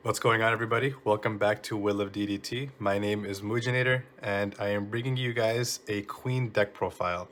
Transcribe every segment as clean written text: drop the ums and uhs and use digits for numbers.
What's going on, everybody? Welcome back to Will of DDT. My name is Mujinator, and I am bringing you guys a Queen deck profile.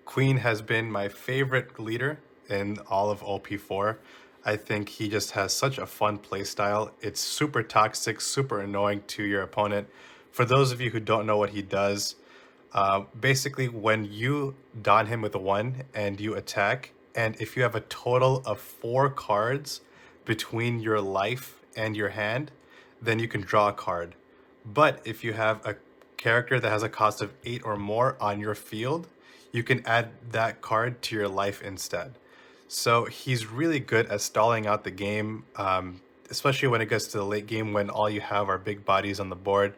Queen has been my favorite leader in all of OP4. I think he just has such a fun playstyle. It's super toxic, super annoying to your opponent. For those of you who don't know what he does, basically when you don him with a 1 and you attack, and if you have a total of 4 cards between your life and your hand, then you can draw a card. But if you have a character that has a cost of 8 or more on your field, you can add that card to your life instead. So he's really good at stalling out the game, especially when it gets to the late game when all you have are big bodies on the board.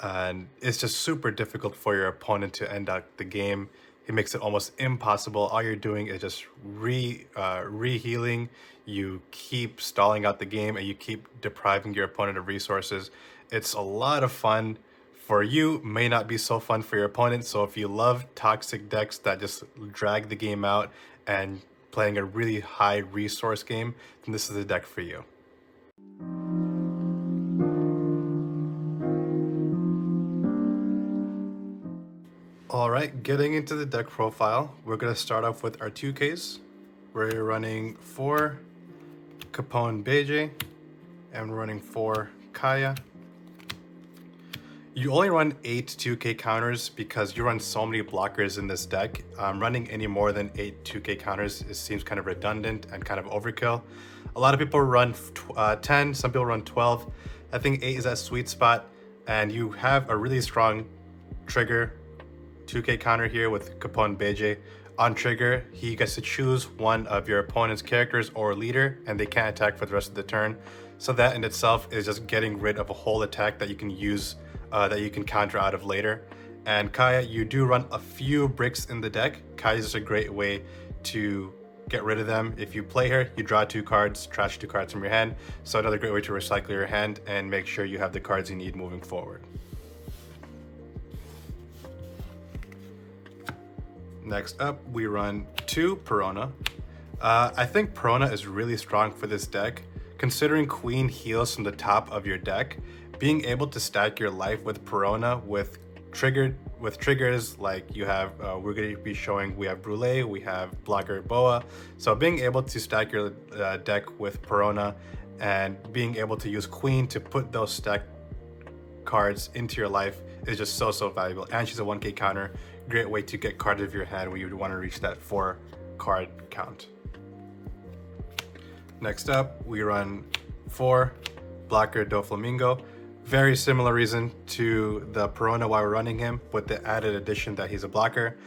And it's just super difficult for your opponent to end out the game. He makes it almost impossible. All you're doing is just re-healing. You keep stalling out the game and you keep depriving your opponent of resources. It's a lot of fun. For you, may not be so fun for your opponent. So if you love toxic decks that just drag the game out and playing a really high resource game, then this is the deck for you. All right, getting into the deck profile, we're going to start off with our 2Ks. We're running 4 Capone Beige, and we're running 4 Kaya. You only run 8 2K counters because you run so many blockers in this deck. Running any more than 8 2K counters, it seems kind of redundant and kind of overkill. A lot of people run 10, some people run 12. I think 8 is that sweet spot, and you have a really strong trigger 2K counter here with Capone Beige. On trigger, he gets to choose one of your opponent's characters or leader, and they can't attack for the rest of the turn. So that in itself is just getting rid of a whole attack that you can use, that you can counter out of later. And Kaya, you do run a few bricks in the deck. Kaya is just a great way to get rid of them. If you play her, you draw 2 cards, trash 2 cards from your hand. So another great way to recycle your hand and make sure you have the cards you need moving forward. Next up, we run 2 Perona. I think Perona is really strong for this deck. Considering Queen heals from the top of your deck, being able to stack your life with Perona with triggers like you have, we're going to be showing, we have Brûlé, we have Blocker Boa. So being able to stack your deck with Perona and being able to use Queen to put those stacked cards into your life is just so valuable. And she's a 1K counter. Great way to get cards of your hand when you would want to reach that 4 card count. Next up, we run 4 Blocker Doflamingo. Very similar reason to the Perona why we're running him, with the added addition that he's a blocker.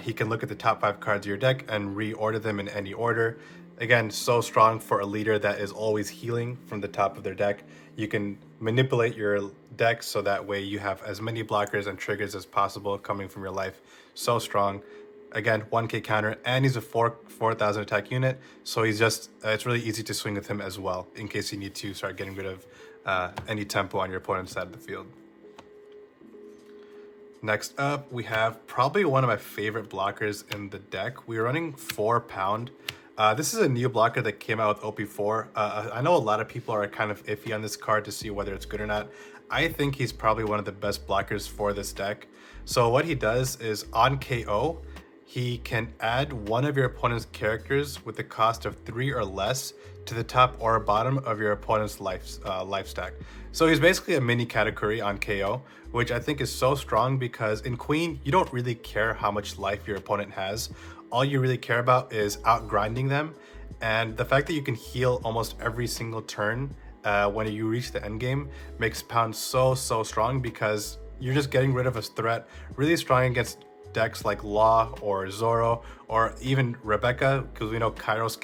He can look at the top 5 cards of your deck and reorder them in any order. Again, so strong for a leader that is always healing from the top of their deck. You can manipulate your deck so that way you have as many blockers and triggers as possible coming from your life. So strong. Again, 1K counter, and he's a 4,000 attack unit, so he's just, it's really easy to swing with him as well, in case you need to start getting rid of any tempo on your opponent's side of the field. Next up, we have probably one of my favorite blockers in the deck. We're running 4 Pound. This is a new blocker that came out with OP4. I know a lot of people are kind of iffy on this card to see whether it's good or not. I think he's probably one of the best blockers for this deck. So what he does is on KO, he can add one of your opponent's characters with the cost of 3 or less to the top or bottom of your opponent's life stack. So he's basically a mini category on KO, which I think is so strong because in Queen, you don't really care how much life your opponent has. All you really care about is outgrinding them. And the fact that you can heal almost every single turn when you reach the end game makes Pound so strong because you're just getting rid of a threat really strong against decks like Law or Zoro or even Rebecca, because we know Kairos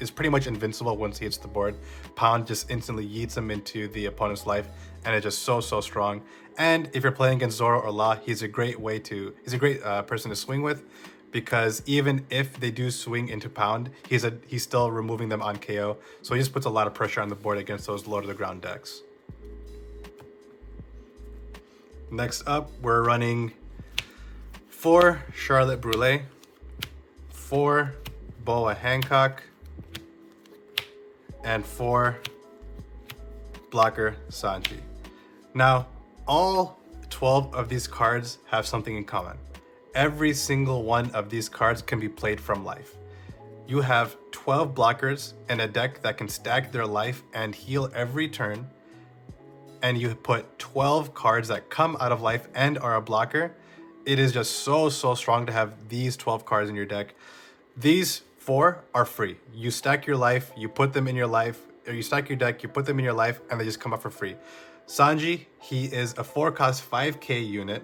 is pretty much invincible once he hits the board. Pound just instantly yeets him into the opponent's life, and it's just so strong. And if you're playing against Zoro or Law, he's a great person to swing with, because even if they do swing into Pound, he's still removing them on KO, so he just puts a lot of pressure on the board against those low to the ground decks. Next up, we're running 4 Charlotte Brûlé, 4 Boa Hancock, and 4 blocker, Sanji. Now, all 12 of these cards have something in common. Every single one of these cards can be played from life. You have 12 blockers in a deck that can stack their life and heal every turn, and you put 12 cards that come out of life and are a blocker. It is just so strong to have these 12 cards in your deck. These 4 are free. You stack your life, you put them in your life, or you stack your deck, you put them in your life, and they just come up for free. Sanji, he is a 4-cost 5k unit.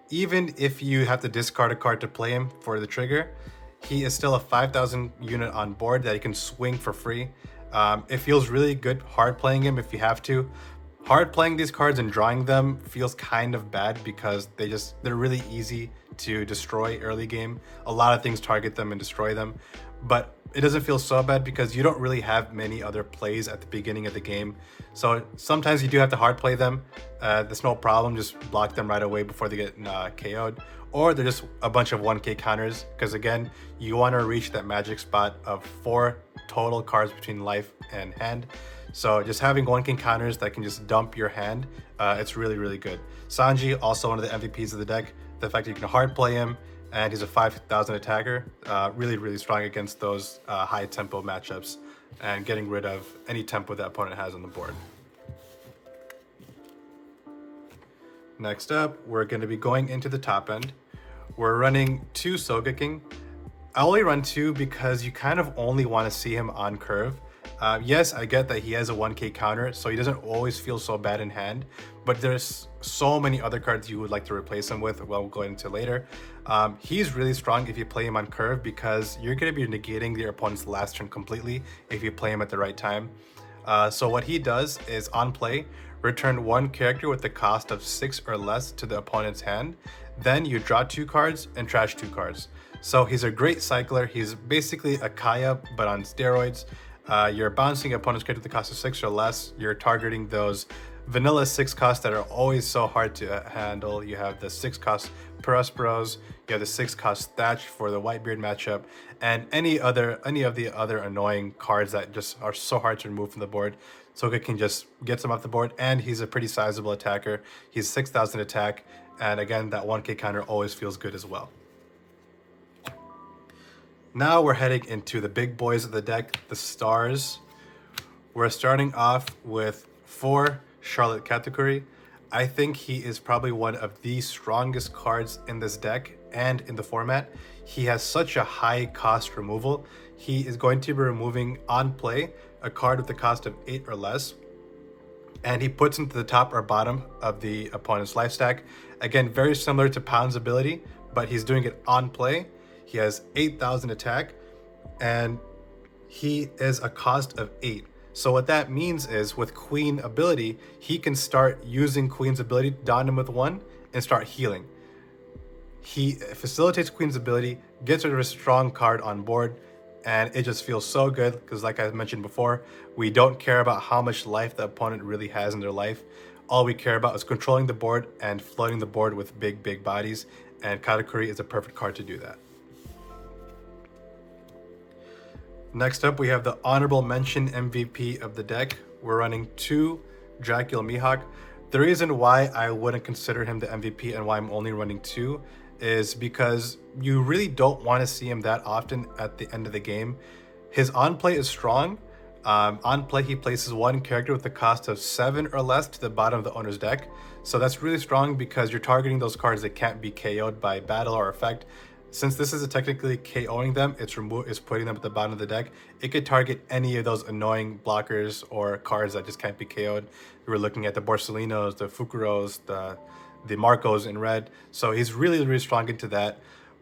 Even if you have to discard a card to play him for the trigger, he is still a 5,000 unit on board that you can swing for free. It feels really good hard playing him if you have to. Hard playing these cards and drawing them feels kind of bad because they're really easy to destroy early game. A lot of things target them and destroy them, but it doesn't feel so bad because you don't really have many other plays at the beginning of the game. So sometimes you do have to hard play them. That's no problem, just block them right away before they get KO'd. Or they're just a bunch of 1k counters, because again, you want to reach that magic spot of 4 total cards between life and hand. So just having 1k counters that can just dump your hand, it's really good. Sanji, also one of the MVPs of the deck. The fact that you can hard play him, and he's a 5,000 attacker, really strong against those high tempo matchups and getting rid of any tempo that opponent has on the board. Next up, we're going to be going into the top end. We're running 2 Sogeking. I only run 2 because you kind of only want to see him on curve. Yes, I get that he has a 1k counter, so he doesn't always feel so bad in hand, but there's so many other cards you would like to replace him with, we'll go into later. He's really strong if you play him on curve because you're going to be negating your opponent's last turn completely if you play him at the right time. So what he does is on play, return 1 character with the cost of 6 or less to the opponent's hand. Then you draw 2 cards and trash 2 cards. So he's a great cycler. He's basically a Kaya, but on steroids. You're bouncing opponent's character with the cost of 6 or less. You're targeting those vanilla 6 costs that are always so hard to handle. You have the 6 cost Perusperos, you have the 6 cost Thatch for the Whitebeard matchup, and any of the other annoying cards that just are so hard to remove from the board. Soga can just get some off the board, and he's a pretty sizable attacker. He's 6,000 attack, and again, that 1k counter always feels good as well. Now we're heading into the big boys of the deck, the stars. We're starting off with 4 Charlotte Katakuri. I think he is probably one of the strongest cards in this deck and in the format. He has such a high cost removal. He is going to be removing on play a card with the cost of 8 or less, and he puts him to the top or bottom of the opponent's life stack. Again, very similar to Pound's ability, but he's doing it on play. He has 8,000 attack, and he is a cost of 8. So what that means is with Queen ability, he can start using Queen's ability, down him with 1, and start healing. He facilitates Queen's ability, gets rid of a strong card on board, and it just feels so good because, like I mentioned before, we don't care about how much life the opponent really has in their life. All we care about is controlling the board and flooding the board with big bodies, and Katakuri is a perfect card to do that. Next up, we have the honorable mention MVP of the deck. We're running 2 Dracula Mihawk. The reason why I wouldn't consider him the MVP and why I'm only running 2 is because you really don't want to see him that often at the end of the game. His on play is strong. On play, he places 1 character with the cost of 7 or less to the bottom of the owner's deck. So that's really strong because you're targeting those cards that can't be KO'd by battle or effect. Since this is technically KOing them, it's putting them at the bottom of the deck. It could target any of those annoying blockers or cards that just can't be KO'd. We were looking at the Borsalinos, the Fukuros, the Marcos in red. So he's really strong into that.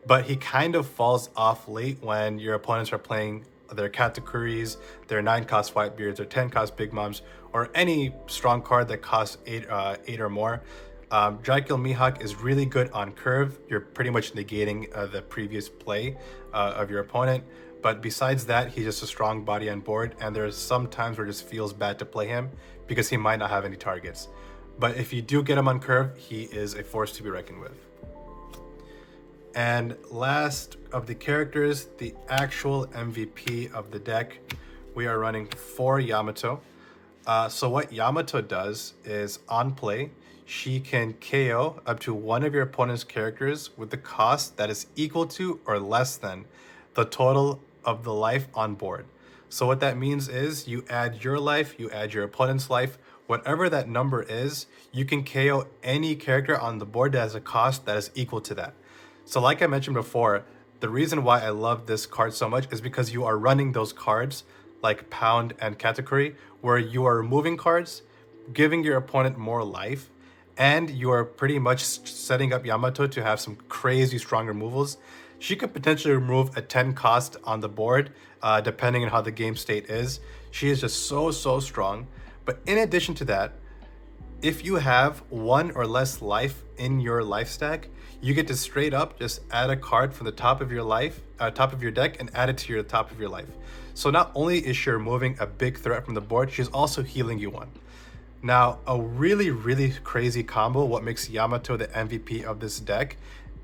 But he kind of falls off late when your opponents are playing their Katakuris, their 9-cost Whitebeards, or 10-cost Big Moms, or any strong card that costs 8 or more. Dracula Mihawk is really good on curve. You're pretty much negating the previous play of your opponent. But besides that, he's just a strong body on board, and there's some times where it just feels bad to play him because he might not have any targets. But if you do get him on curve, he is a force to be reckoned with. And last of the characters, the actual MVP of the deck, we are running 4 Yamato. So what Yamato does is on play, she can KO up to one of your opponent's characters with the cost that is equal to or less than the total of the life on board. So what that means is you add your life, you add your opponent's life, whatever that number is, you can KO any character on the board that has a cost that is equal to that. So like I mentioned before, the reason why I love this card so much is because you are running those cards like Pound and Katakuri, where you are removing cards, giving your opponent more life, and you are pretty much setting up Yamato to have some crazy strong removals. She could potentially remove a 10 cost on the board, depending on how the game state is. She is just so strong. But in addition to that, if you have one or less life in your life stack, you get to straight up just add a card from the top of your top of your deck, and add it to your top of your life. So not only is she removing a big threat from the board, she's also healing you one. Now, a really crazy combo, what makes Yamato the MVP of this deck,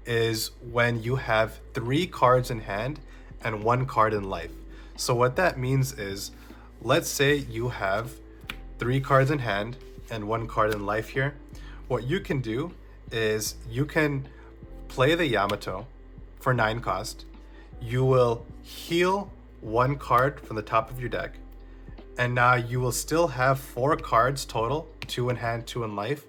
is when you have 3 cards in hand and 1 card in life. So what that means is, let's say you have 3 cards in hand and 1 card in life here. What you can do is you can play the Yamato for 9 cost. You will heal 1 card from the top of your deck, and now you will still have 4 cards total, 2 in hand, 2 in life.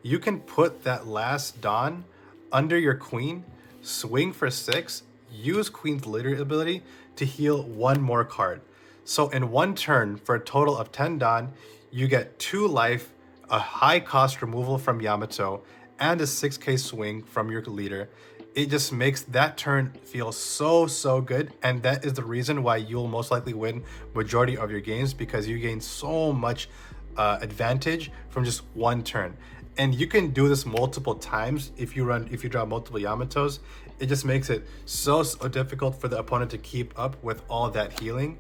You can put that last Dawn under your Queen, swing for 6, use Queen's Litter ability to heal 1 more card. So in 1 turn, for a total of 10 Dawn, you get 2 life, a high cost removal from Yamato, and a 6k swing from your leader. It just makes that turn feel so good, and that is the reason why you'll most likely win majority of your games, because you gain so much advantage from just 1 turn. And you can do this multiple times if you draw multiple Yamatos. It just makes it so difficult for the opponent to keep up with all that healing,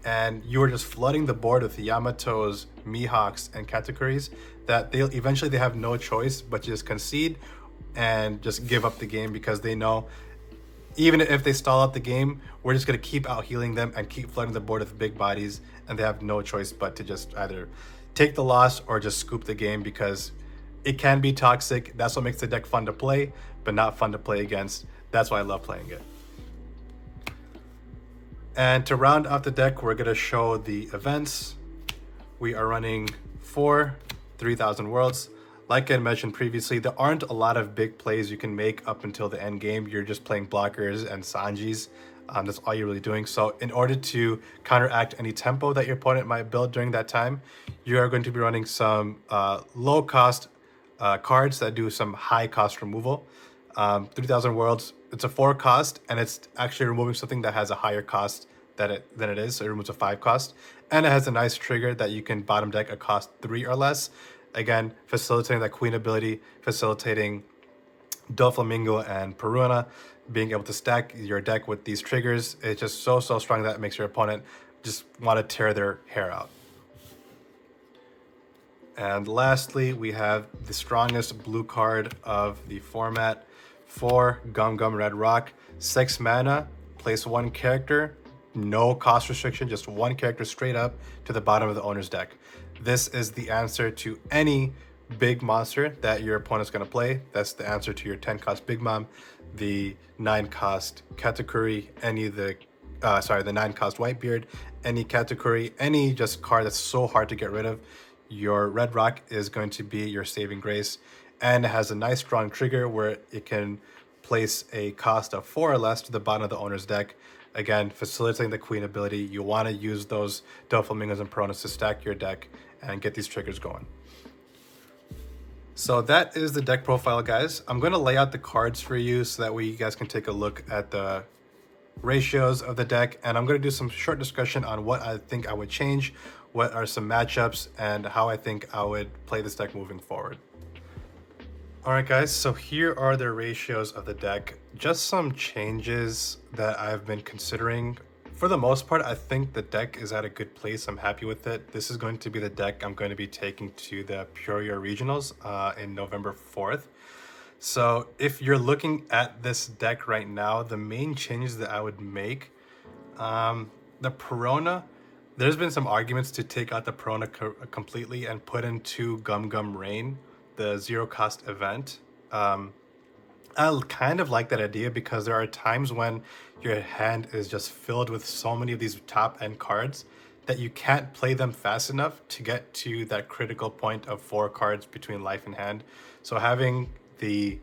and you are just flooding the board with Yamatos, Mihawks, and Katakuris that they eventually have no choice but to just concede and just give up the game, because they know even if they stall out the game, we're just going to keep out healing them and keep flooding the board with big bodies, and they have no choice but to just either take the loss or just scoop the game, because it can be toxic. That's what makes the deck fun to play, but not fun to play against. That's why I love playing it. And to round out the deck, we're going to show the events. We are running 4 3,000 worlds. Like I mentioned previously, there aren't a lot of big plays you can make up until the end game. You're just playing blockers and Sanjis. That's all you're really doing. So in order to counteract any tempo that your opponent might build during that time, you are going to be running some low cost cards that do some high cost removal. 3,000 worlds, it's a 4 cost, and it's actually removing something that has a higher cost than it is. So it removes a 5 cost, and it has a nice trigger that you can bottom deck a cost 3 or less. Again, facilitating that Queen ability, facilitating Doflamingo and Peruna, being able to stack your deck with these triggers. It's just so strong that it makes your opponent just want to tear their hair out. And lastly, we have the strongest blue card of the format, 4 Gum Gum Red Rock, 6 mana, place 1 character, no cost restriction, just 1 character straight up to the bottom of the owner's deck. This is the answer to any big monster that your opponent's going to play. That's the answer to your 10 cost Big Mom, the 9 cost Katakuri, the 9 cost Whitebeard, any Katakuri, any just card that's so hard to get rid of. Your Red Rock is going to be your saving grace, and it has a nice strong trigger where it can place a cost of 4 or less to the bottom of the owner's deck. Again, facilitating the Queen ability. You want to use those Doflamingos and Peronas to stack your deck and get these triggers going. So that is the deck profile, guys. I'm going to lay out the cards for you so that way you guys can take a look at the ratios of the deck, and I'm going to do some short discussion on what I think I would change, what are some matchups, and how I think I would play this deck moving forward. Alright guys, so here are the ratios of the deck. Just some changes that I've been considering. For the most part, I think the deck is at a good place. I'm happy with it. This is going to be the deck I'm going to be taking to the Peoria Regionals in November 4th. So if you're looking at this deck right now, the main changes that I would make, the Perona, There's been some arguments to take out the Perona completely and put into Gum Gum Rain, the zero cost event. Um, I kind of like that idea because there are times when your hand is just filled with so many of these top end cards that you can't play them fast enough to get to that critical point of 4 cards between life and hand. So having the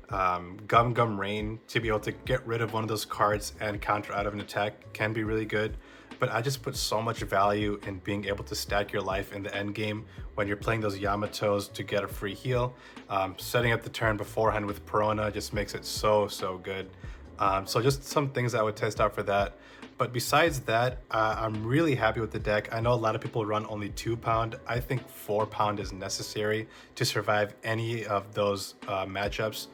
Gum Gum Rain to be able to get rid of one of those cards and counter out of an attack can be really good. But I just put so much value in being able to stack your life in the end game when you're playing those Yamatos to get a free heal. Setting up the turn beforehand with Perona just makes it so good. So just some things I would test out for that. But besides that, I'm really happy with the deck. I know a lot of people run only 2 pound. I think 4 pound is necessary to survive any of those matchups.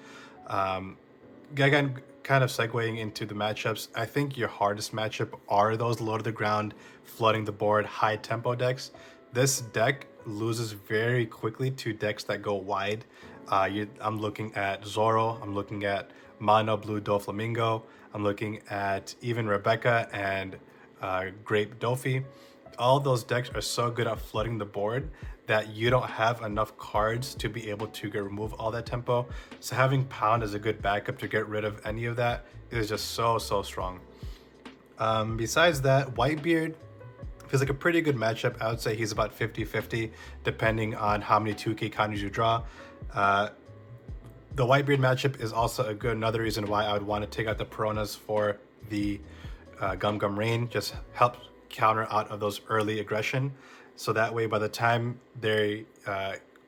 Again, kind of segueing into the matchups, I think your hardest matchup are those low to the ground, flooding the board, high tempo decks. This deck loses very quickly to decks that go wide. I'm looking at Zoro, I'm looking at Mono Blue Doflamingo, I'm looking at even Rebecca and Grape Dofi. All those decks are so good at flooding the board that you don't have enough cards to be able to remove all that tempo. So having Pound as a good backup to get rid of any of that is just so strong. Besides that, Whitebeard feels like a pretty good matchup. I would say he's about 50-50 depending on how many 2K counters you draw. The Whitebeard matchup is also another reason why I would want to take out the Peronas for the Gum Gum Rain. Just helps counter out of those early aggression. So that way, by the time they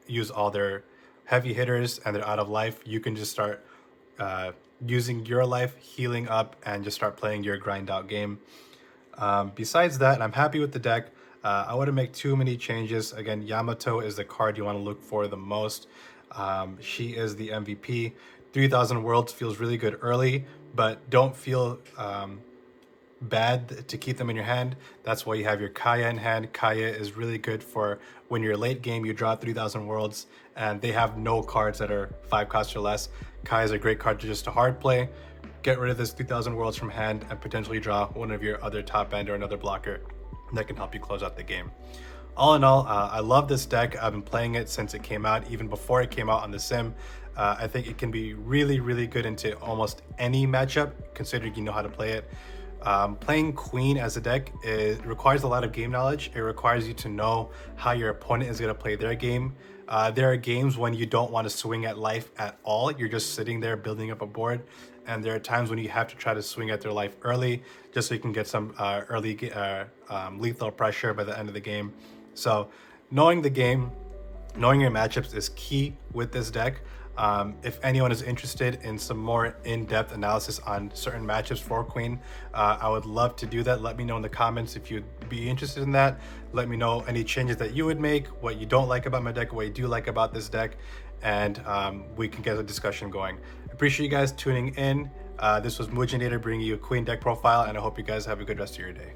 use all their heavy hitters and they're out of life, you can just start using your life, healing up, and just start playing your grind out game. Besides that, I'm happy with the deck. I wouldn't make too many changes. Again, Yamato is the card you want to look for the most. She is the MVP. 3000 Worlds feels really good early, but don't feel bad to keep them in your hand. That's why you have your Kaya in hand. Kaya is really good for when you're late game, you draw 3000 Worlds and they have no cards that are 5 cost or less. Kaya is a great card to just to hard play. Get rid of this 3000 Worlds from hand and potentially draw one of your other top end or another blocker that can help you close out the game. All in all, I love this deck. I've been playing it since it came out, even before it came out on the sim. I think it can be really good into almost any matchup, considering you know how to play it. Playing Queen as a deck, it requires a lot of game knowledge. It requires you to know how your opponent is going to play their game. There are games when you don't want to swing at life at all. You're just sitting there building up a board. And there are times when you have to try to swing at their life early, just so you can get some early lethal pressure by the end of the game. So knowing the game, knowing your matchups is key with this deck. If anyone is interested in some more in-depth analysis on certain matchups for Queen, I would love to do that. Let me know in the comments if you'd be interested in that. Let me know any changes that you would make, what you don't like about my deck, what you do like about this deck, and we can get a discussion going. Appreciate you guys tuning in. This was Mujinator bringing you a Queen deck profile, and I hope you guys have a good rest of your day.